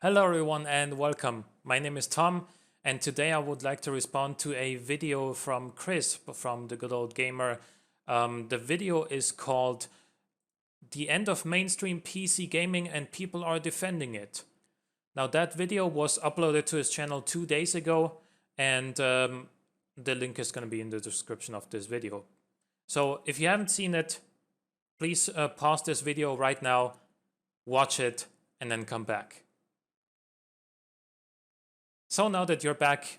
Hello everyone and welcome. My name is Tom and today I would like to respond to a video from Chris from The Good Old Gamer. The video is called "The End of Mainstream PC Gaming and People Are Defending It." Now that video was uploaded to his channel 2 days ago and the link is going to be in the description of this video. So if you haven't seen it, please pause this video right now, watch it and then come back. So now that you're back,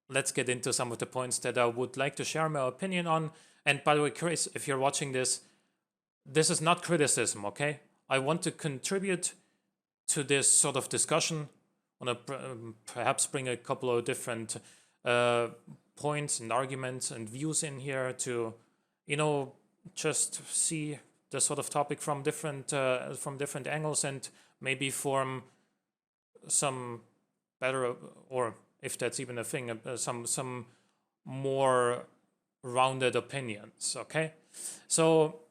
let's get into some of the points that I would like to share my opinion on. And by the way, Chris, if you're watching this, this is not criticism, okay? I want to contribute to this sort of discussion. I want to perhaps bring a couple of different points and arguments and views in here to, just see the sort of topic from different angles and maybe form some better, or if that's even a thing, some more rounded opinions. Okay, so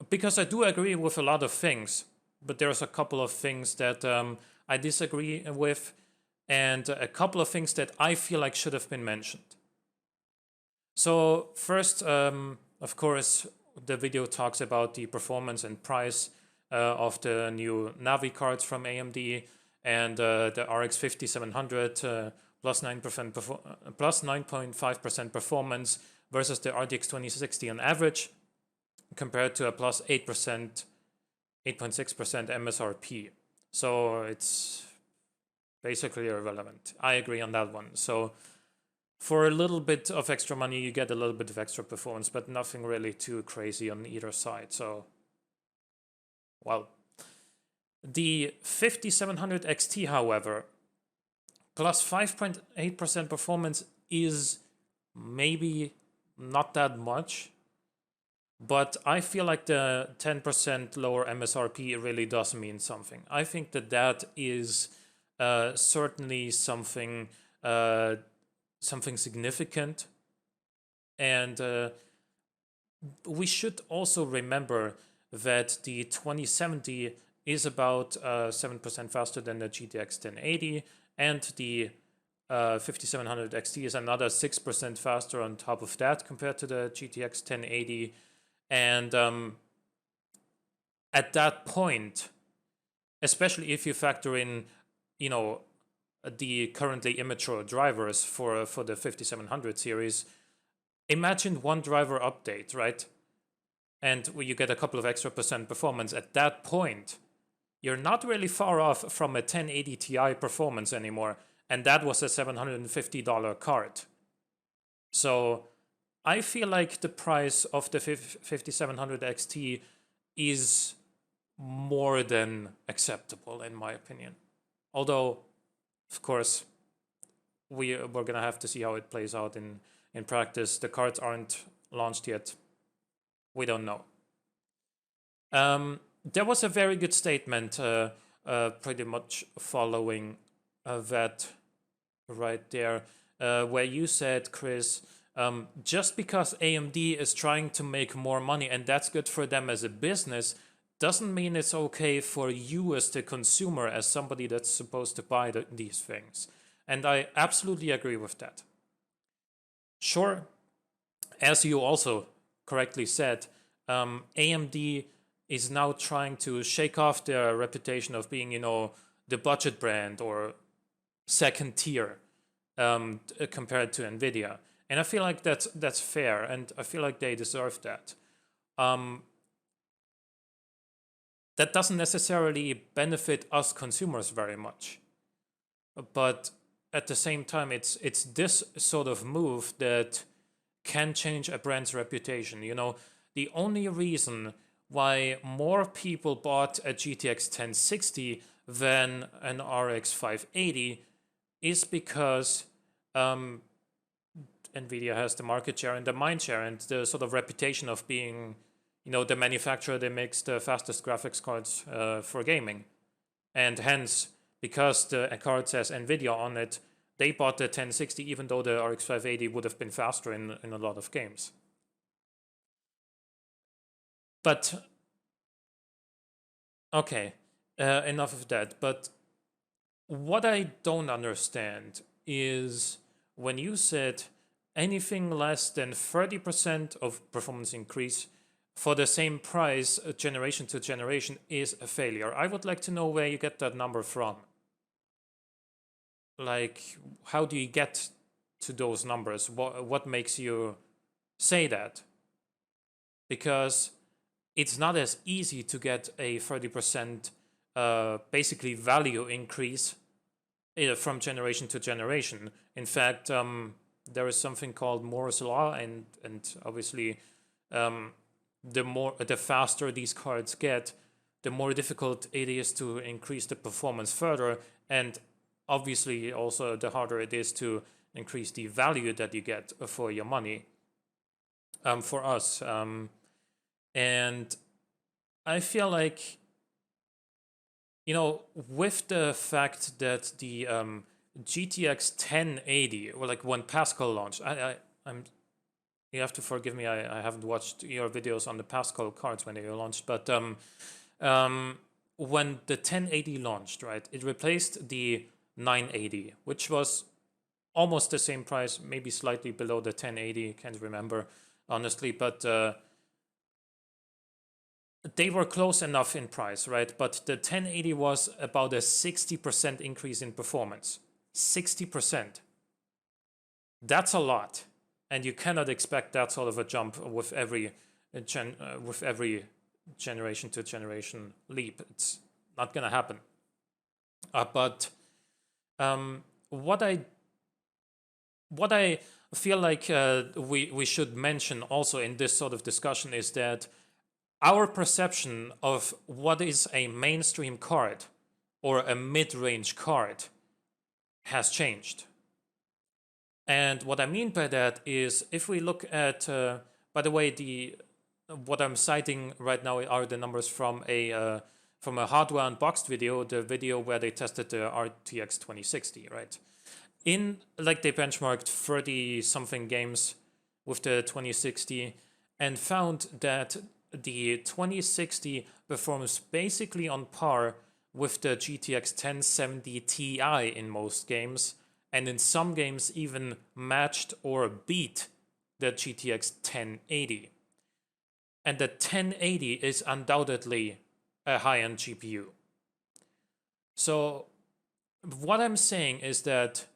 because I do agree with a lot of things, but there's a couple of things that I disagree with, and a couple of things that I feel like should have been mentioned. So first, of course, the video talks about the performance and price of the new Navi cards from AMD and the RX 5700 plus 9.5% performance versus the RTX 2060 on average, compared to a plus 8%, 8.6% MSRP. So it's basically irrelevant. I agree on that one. So for a little bit of extra money, you get a little bit of extra performance, but nothing really too crazy on either side. So, well, the 5700 XT, however, plus 5.8% performance is maybe not that much, but I feel like the 10% lower MSRP really does mean something. I think that that is certainly something something significant, and we should also remember that the 2070 is about 7% faster than the GTX 1080, and the 5700 XT is another 6% faster on top of that compared to the GTX 1080. And at that point, especially if you factor in, the currently immature drivers for the 5700 series, imagine one driver update, right? And you get a couple of extra percent performance. At that point, you're not really far off from a 1080 Ti performance anymore. And that was a $750 card. So I feel like the price of the 5700 XT is more than acceptable, in my opinion. Although, of course, we're going to have to see how it plays out in practice. The cards aren't launched yet. We don't know. There was a very good statement pretty much following that right there, where you said, Chris, just because AMD is trying to make more money and that's good for them as a business, doesn't mean it's okay for you as the consumer, as somebody that's supposed to buy these things. And I absolutely agree with that. Sure, as you also correctly said, AMD is now trying to shake off their reputation of being, the budget brand or second tier compared to Nvidia, and I feel like that's fair, and I feel like they deserve that. That doesn't necessarily benefit us consumers very much, but at the same time, it's this sort of move that can change a brand's reputation. The only reason why more people bought a GTX 1060 than an RX 580 is because Nvidia has the market share and the mind share and the sort of reputation of being, the manufacturer that makes the fastest graphics cards for gaming. And hence, because the card says Nvidia on it, they bought the 1060 even though the RX 580 would have been faster in a lot of games. But okay, enough of that. But What I don't understand is when you said anything less than 30% of performance increase for the same price, generation to generation, is a failure. I would like to know where you get that number from. Like, how do you get to those numbers? What makes you say that? Because it's not as easy to get a 30% basically value increase from generation to generation. In fact, there is something called Moore's law, and obviously, the faster these cards get, the more difficult it is to increase the performance further, and obviously also the harder it is to increase the value that you get for your money. For us, and I feel like, with the fact that the GTX 1080, or like when Pascal launched, I'm you have to forgive me, I haven't watched your videos on the Pascal cards when they were launched, but when the 1080 launched, right, it replaced the 980, which was almost the same price, maybe slightly below the 1080, can't remember honestly, but they were close enough in price, right? But the 1080 was about a 60% increase in performance. 60%. That's a lot, and you cannot expect that sort of a jump with every generation to generation leap. It's not gonna happen. But what I feel like we should mention also in this sort of discussion is that our perception of what is a mainstream card or a mid-range card has changed. And what I mean by that is, if we look at, by the way, what I'm citing right now are the numbers from a hardware unboxed video, the video where they tested the RTX 2060, right? They benchmarked 30 something games with the 2060 and found that the 2060 performs basically on par with the GTX 1070 Ti in most games, and in some games even matched or beat the GTX 1080. And the 1080 is undoubtedly a high-end GPU. So what I'm saying is that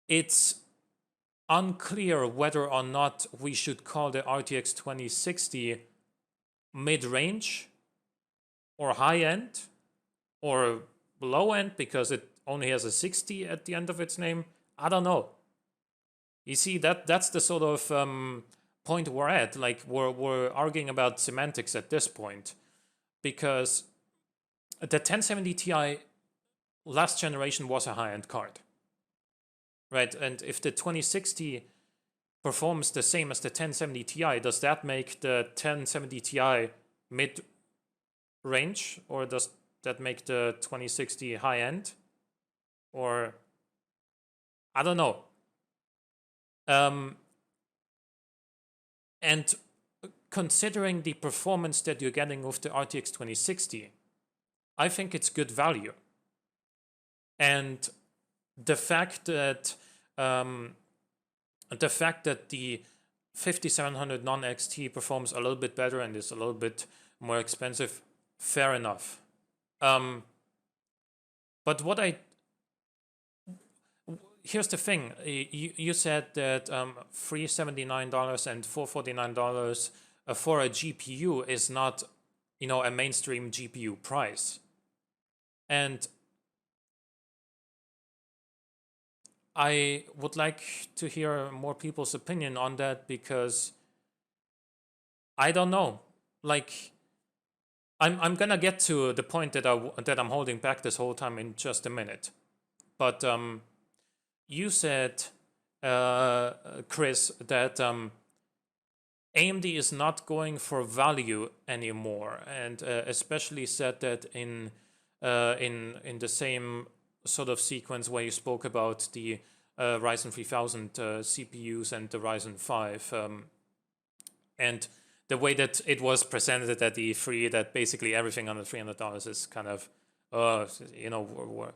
it's unclear whether or not we should call the RTX 2060 mid-range or high-end or low-end because it only has a 60 at the end of its name. I don't know. You see, that's the sort of point we're at. Like, we're arguing about semantics at this point, because the 1070 Ti last generation was a high-end card, right? And if the 2060 performs the same as the 1070 Ti, does that make the 1070 Ti mid-range, or does that make the 2060 high-end? Or I don't know. And considering the performance that you're getting with the RTX 2060, I think it's good value. And the fact that the 5700 non-XT performs a little bit better and is a little bit more expensive, fair enough. But here's the thing. You said that $379 and $449 for a GPU is not, a mainstream GPU price. And I would like to hear more people's opinion on that, because I don't know. Like, I'm gonna get to the point that I'm holding back this whole time in just a minute. But you said, Chris, that AMD is not going for value anymore, and especially said that in the same sort of sequence where you spoke about the Ryzen 3000 CPUs and the Ryzen 5, and the way that it was presented at the E3, that basically everything under $300 is kind of you know,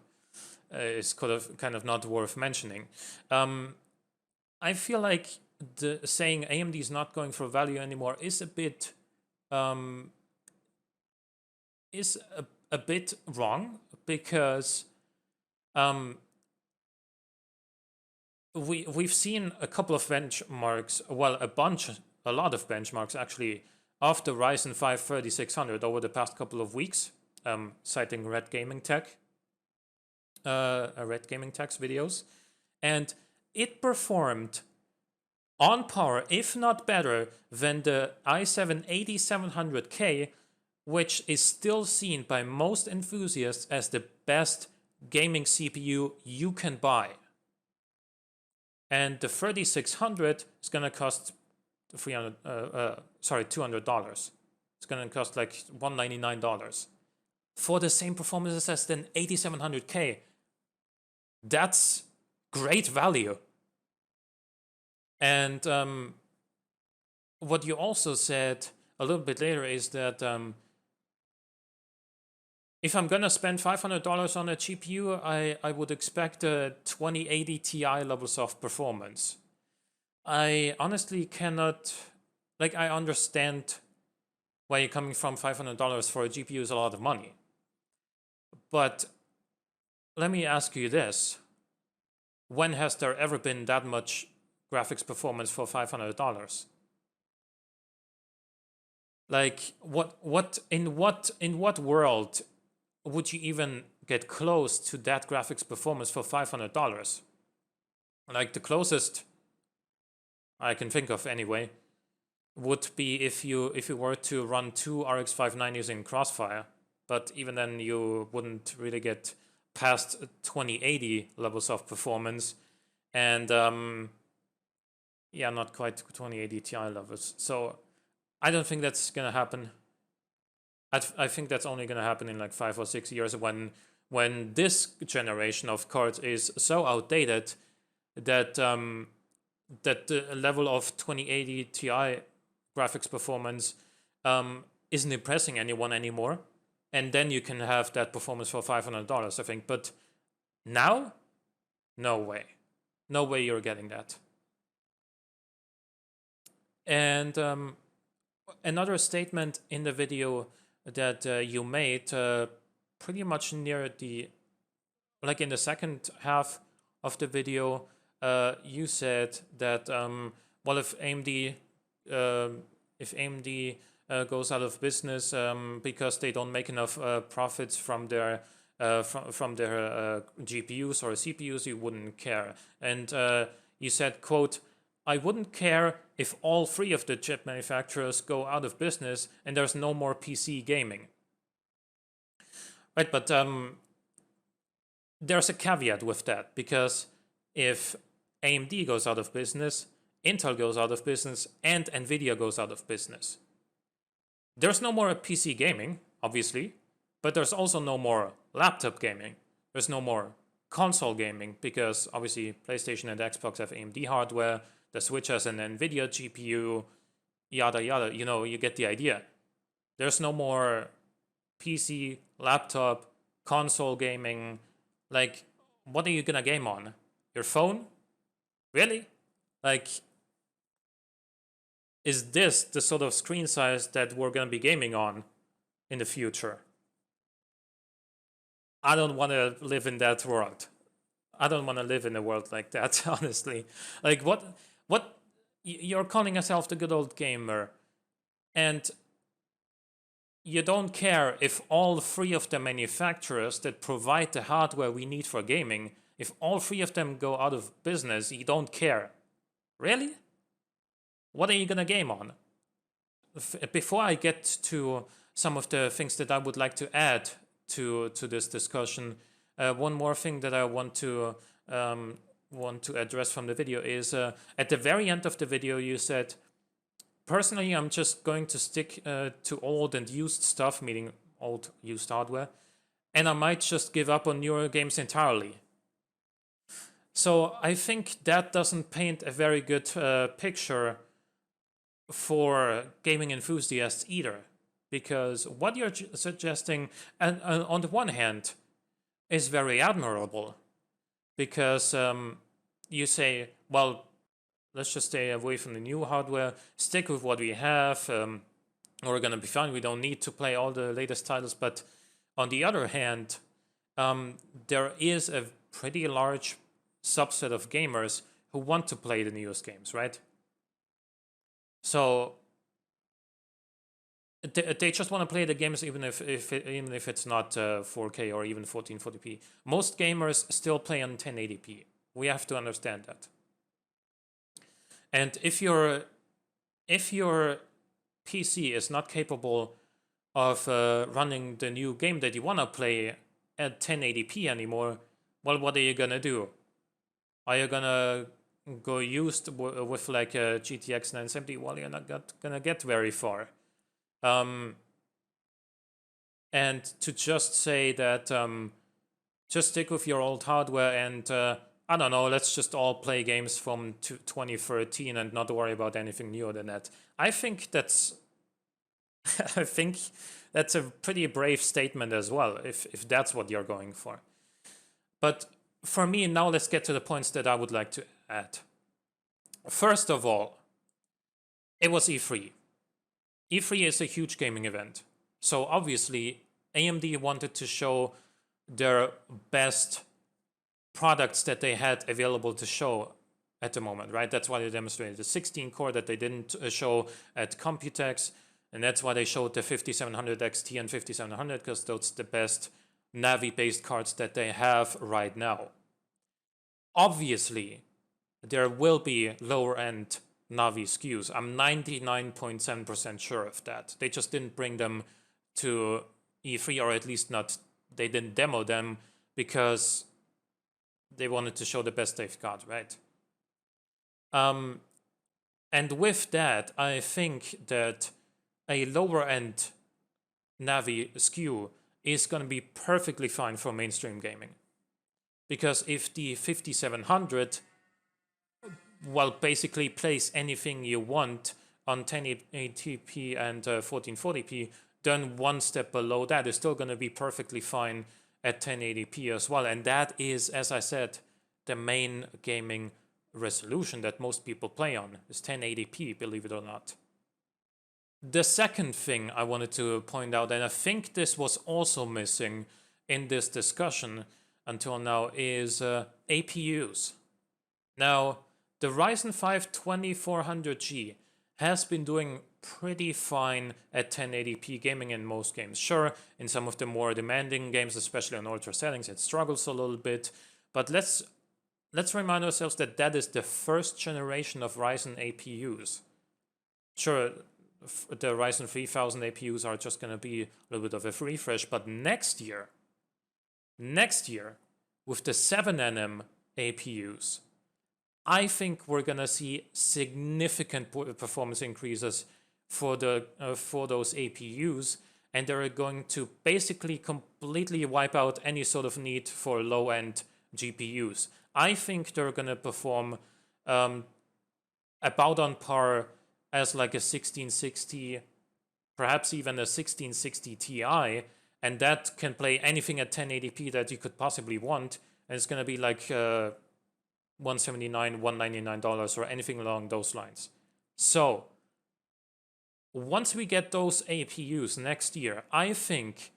is kind of not worth mentioning. I feel like the saying AMD is not going for value anymore is a bit a bit wrong, because we've seen a couple of benchmarks, well, a lot of benchmarks actually, of the Ryzen 5 3600 over the past couple of weeks, citing Red Gaming Tech, Red Gaming Tech's videos, and it performed on par, if not better, than the i7 8700K, which is still seen by most enthusiasts as the best gaming CPU you can buy. And the 3600 is gonna cost $200. It's gonna cost like $199 for the same performance as an 8700K. That's great value. And what you also said a little bit later is that if I'm gonna spend $500 on a GPU, I would expect a 2080 Ti levels of performance. I honestly cannot, like, I understand where you're coming from. $500 for a GPU is a lot of money. But let me ask you this. When has there ever been that much graphics performance for $500? Like, in what world would you even get close to that graphics performance for $500? Like, the closest I can think of anyway would be if you were to run 2 RX 590s in Crossfire, but even then you wouldn't really get past 2080 levels of performance, and yeah, not quite 2080 Ti levels. So I don't think that's gonna happen. I think that's only gonna happen in like 5 or 6 years, when this generation of cards is so outdated that that the level of 2080 Ti graphics performance isn't impressing anyone anymore, and then you can have that performance for $500, I think. But now, no way you're getting that. And another statement in the video that you made pretty much near the, like in the second half of the video, you said that well, if AMD goes out of business because they don't make enough profits from their GPUs or CPUs, you wouldn't care. And you said, quote, "I wouldn't care if all 3 of the chip manufacturers go out of business and there's no more PC gaming." Right, but there's a caveat with that, because if AMD goes out of business, Intel goes out of business, and Nvidia goes out of business, there's no more PC gaming, obviously, but there's also no more laptop gaming. There's no more console gaming, because obviously PlayStation and Xbox have AMD hardware, the Switch has an Nvidia GPU, yada yada, you know, you get the idea. There's no more PC, laptop, console gaming. Like, what are you gonna game on? Your phone? Really? Like, is this the sort of screen size that we're gonna be gaming on in the future? I don't want to live in that world. I don't want to live in a world like that, honestly. Like, what you're calling yourself the good old gamer, and you don't care if all 3 of the manufacturers that provide the hardware we need for gaming, if all 3 of them go out of business, you don't care. Really? What are you gonna game on? Before I get to some of the things that I would like to add to this discussion, one more thing that I want to address from the video is at the very end of the video you said, "Personally, I'm just going to stick to old and used stuff," meaning old used hardware, "and I might just give up on newer games entirely." So I think that doesn't paint a very good picture for gaming enthusiasts either, because what you're suggesting, and on the one hand, is very admirable, because you say, well, let's just stay away from the new hardware, stick with what we have, we're gonna be fine. We don't need to play all the latest titles. But on the other hand, there is a pretty large subset of gamers who want to play the newest games, right? So they just want to play the games even if it's not 4K or even 1440p. Most gamers still play on 1080p. We have to understand that. And if your PC is not capable of running the new game that you want to play at 1080p anymore, well, what are you gonna do? Are you gonna go used with like a GTX 970? Well, you're not gonna get very far. And to just say that just stick with your old hardware and I don't know, let's just all play games from 2013 and not worry about anything newer than that. I think that's I think that's a pretty brave statement as well, if that's what you're going for. But for me, now let's get to the points that I would like to add. First of all, it was E3. E3 is a huge gaming event. So obviously, AMD wanted to show their best products that they had available to show at the moment, right? That's why they demonstrated the 16 core that they didn't show at Computex. And that's why they showed the 5700 XT and 5700, because those are the best Navi-based cards that they have right now. Obviously, there will be lower-end Navi SKUs. I'm 99.7% sure of that. They just didn't bring them to E3, or at least not, they didn't demo them because they wanted to show the best they've got, right? And with that, I think that a lower-end Navi SKU is going to be perfectly fine for mainstream gaming. Because if the 5700, well, basically plays anything you want on 1080p and 1440p, then one step below that is still going to be perfectly fine at 1080p as well. And that is, as I said, the main gaming resolution that most people play on, is 1080p, believe it or not. The second thing I wanted to point out, and I think this was also missing in this discussion until now, is APUs. Now, the Ryzen 5 2400G has been doing pretty fine at 1080p gaming in most games. Sure, in some of the more demanding games, especially on ultra settings, it struggles a little bit. But let's remind ourselves that that is the first generation of Ryzen APUs. Sure, the Ryzen 3000 APUs are just going to be a little bit of a refresh, but next year, with the 7nm APUs, I think we're going to see significant performance increases for those APUs, and they're going to basically completely wipe out any sort of need for low-end GPUs. I think they're going to perform about on par as like a 1660, perhaps even a 1660 Ti, and that can play anything at 1080p that you could possibly want, and it's going to be like $179, $199 or anything along those lines. So once we get those APUs next year, I think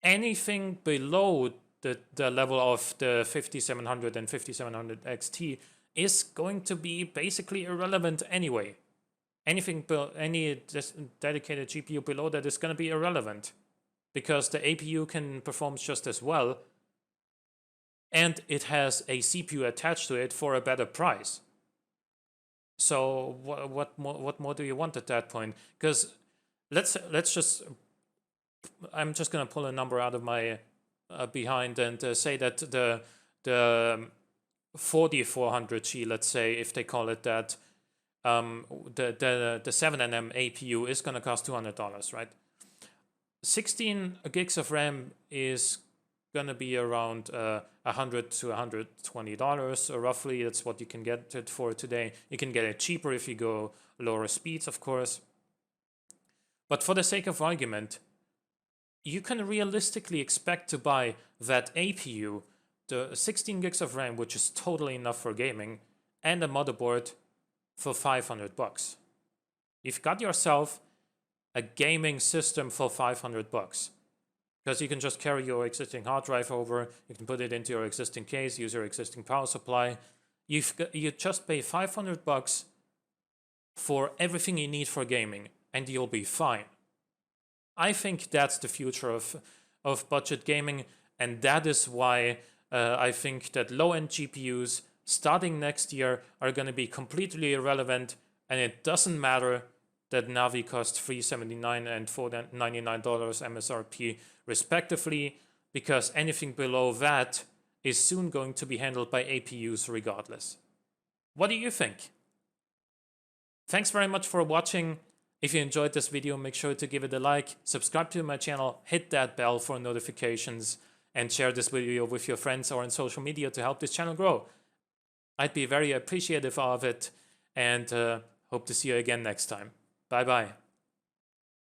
anything below the level of the 5700 and 5700 XT is going to be basically irrelevant anyway. Any dedicated GPU below that is going to be irrelevant, because the APU can perform just as well, and it has a CPU attached to it for a better price. So what more do you want at that point? Because let's just, I'm just going to pull a number out of my behind and say that the 4400G, let's say, if they call it that, the 7nm APU is going to cost $200, right? 16 gigs of RAM is going to be around $100 to $120 roughly. That's what you can get it for today. You can get it cheaper if you go lower speeds, of course. But for the sake of argument, you can realistically expect to buy that APU, the 16 gigs of RAM, which is totally enough for gaming, and a motherboard for $500. You've got yourself a gaming system for $500, because you can just carry your existing hard drive over, you can put it into your existing case, use your existing power supply. You just pay $500 for everything you need for gaming, and you'll be fine. I think that's the future of budget gaming, and that is why I think that low-end GPUs starting next year are going to be completely irrelevant, and it doesn't matter that Navi costs $379 and $499 MSRP respectively, because anything below that is soon going to be handled by APUs regardless. What do you think? Thanks very much for watching. If you enjoyed this video, make sure to give it a like, subscribe to my channel, hit that bell for notifications, and share this video with your friends or on social media to help this channel grow. I'd be very appreciative of it, and hope to see you again next time. Bye bye.